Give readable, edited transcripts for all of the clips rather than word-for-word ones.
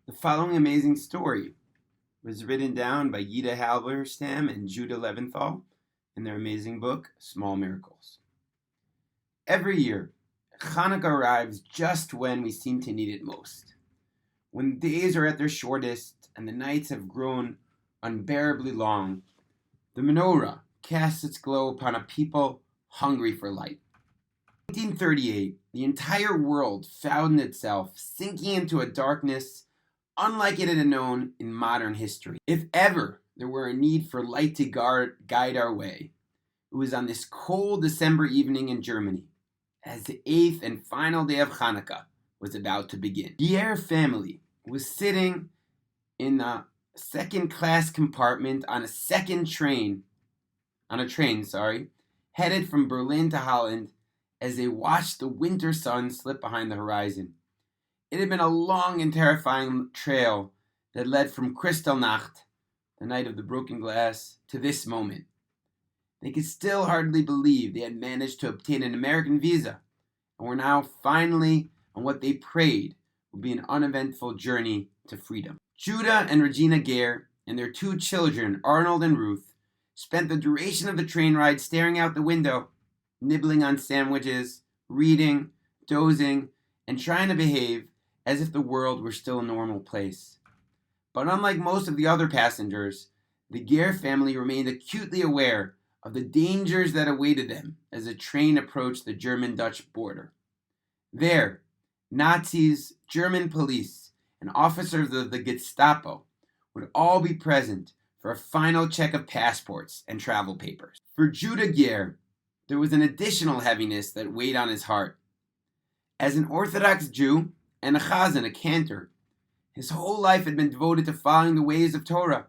The following amazing story was written down by Yida Halberstam and Judah Leventhal in their amazing book, Small Miracles. Every year, Chanukah arrives just when we seem to need it most. When the days are at their shortest and the nights have grown unbearably long, the menorah casts its glow upon a people hungry for light. In 1938, the entire world found itself sinking into a darkness unlike it had known in modern history. If ever there were a need for light to guide our way, it was on this cold December evening in Germany, as the 8th and final day of Chanukah was about to begin. The Gier family was sitting in a second-class compartment on a train, headed from Berlin to Holland, as they watched the winter sun slip behind the horizon. It had been a long and terrifying trail that led from Kristallnacht, the night of the broken glass, to this moment. They could still hardly believe they had managed to obtain an American visa and were now finally on what they prayed would be an uneventful journey to freedom. Judah and Regina Gier and their 2 children, Arnold and Ruth, spent the duration of the train ride staring out the window, nibbling on sandwiches, reading, dozing, and trying to behave as if the world were still a normal place. But unlike most of the other passengers, the Gier family remained acutely aware of the dangers that awaited them as the train approached the German-Dutch border. There, Nazis, German police, and officers of the Gestapo would all be present for a final check of passports and travel papers. For Judah Gier, there was an additional heaviness that weighed on his heart. As an Orthodox Jew and a chazan, a cantor, his whole life had been devoted to following the ways of Torah.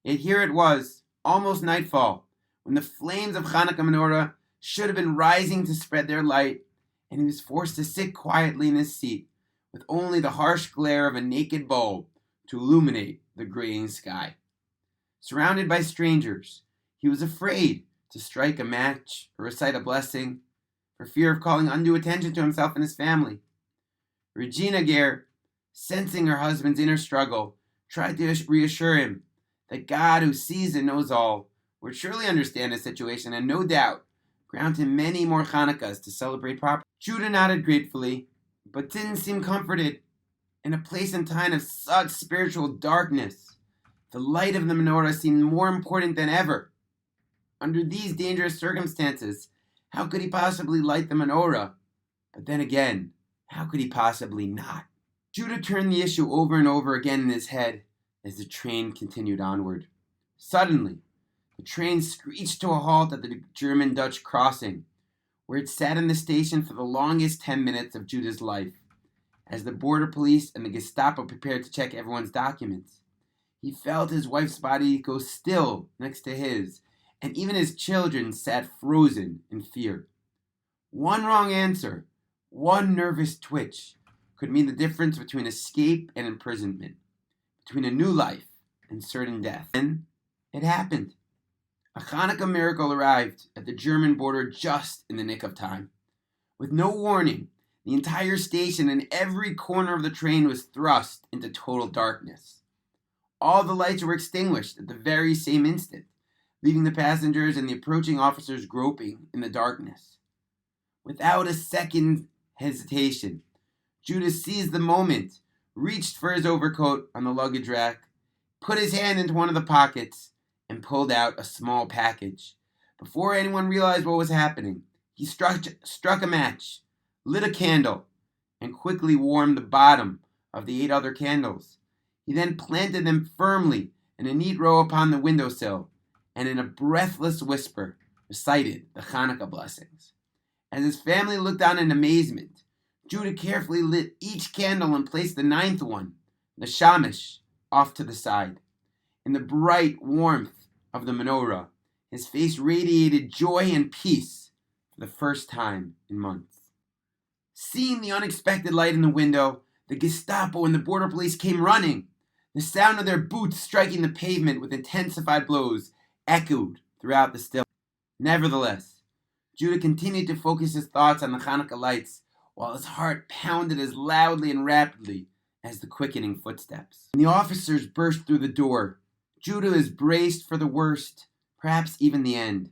Yet here it was, almost nightfall, when the flames of Chanukah menorah should have been rising to spread their light, and he was forced to sit quietly in his seat, with only the harsh glare of a naked bulb to illuminate the graying sky. Surrounded by strangers, he was afraid to strike a match or recite a blessing, for fear of calling undue attention to himself and his family. Regina Gier, sensing her husband's inner struggle, tried to reassure him that God, who sees and knows all, would surely understand his situation and no doubt grant him many more Chanukas to celebrate properly. Judah nodded gratefully, but didn't seem comforted. In a place and time of such spiritual darkness, the light of the menorah seemed more important than ever. Under these dangerous circumstances, how could he possibly light the menorah? But then again, how could he possibly not? Judah turned the issue over and over again in his head as the train continued onward. Suddenly, the train screeched to a halt at the German-Dutch crossing, where it sat in the station for the longest 10 minutes of Judah's life, as the border police and the Gestapo prepared to check everyone's documents. He felt his wife's body go still next to his, and even his children sat frozen in fear. One wrong answer, one nervous twitch, could mean the difference between escape and imprisonment, between a new life and certain death. And it happened. A Chanukah miracle arrived at the German border just in the nick of time. With no warning, the entire station and every corner of the train was thrust into total darkness. All the lights were extinguished at the very same instant, leaving the passengers and the approaching officers groping in the darkness. Without a second hesitation, Judah seized the moment, reached for his overcoat on the luggage rack, put his hand into one of the pockets, and pulled out a small package. Before anyone realized what was happening, he struck a match, lit a candle, and quickly warmed the bottom of the 8 other candles. He then planted them firmly in a neat row upon the windowsill, and in a breathless whisper recited the Chanukah blessings. As his family looked on in amazement, Judah carefully lit each candle and placed the 9th one, the shamish, off to the side. In the bright warmth of the menorah, his face radiated joy and peace for the first time in months. Seeing the unexpected light in the window, the Gestapo and the border police came running. The sound of their boots striking the pavement with intensified blows echoed throughout the stillness. Nevertheless, Judah continued to focus his thoughts on the Chanukah lights, while his heart pounded as loudly and rapidly as the quickening footsteps. When the officers burst through the door, Judah is braced for the worst, perhaps even the end.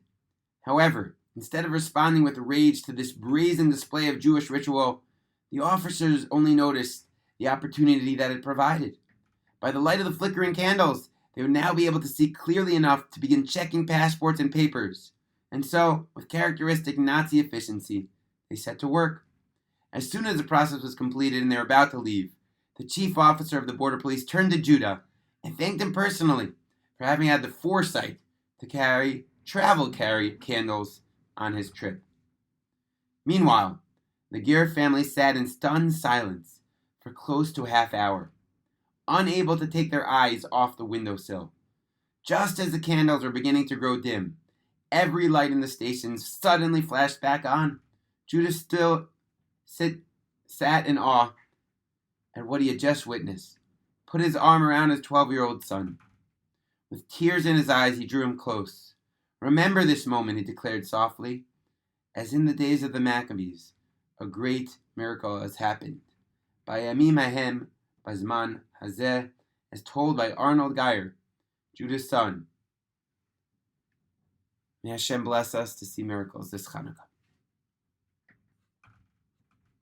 However, instead of responding with rage to this brazen display of Jewish ritual, the officers only noticed the opportunity that it provided. By the light of the flickering candles, they would now be able to see clearly enough to begin checking passports and papers. And so, with characteristic Nazi efficiency, they set to work. As soon as the process was completed and they were about to leave, the chief officer of the border police turned to Judah and thanked him personally for having had the foresight to carry candles on his trip. Meanwhile, the Ger family sat in stunned silence for close to a half hour, unable to take their eyes off the windowsill. Just as the candles were beginning to grow dim, every light in the station suddenly flashed back on. Judah still sat in awe at what he had just witnessed, put his arm around his 12-year-old son. With tears in his eyes, he drew him close. "Remember this moment," he declared softly. "As in the days of the Maccabees, a great miracle has happened. Bayamim ahem, bazman hazeh," as told by Arnold Geyer, Judah's son. May Hashem bless us to see miracles this Chanukah.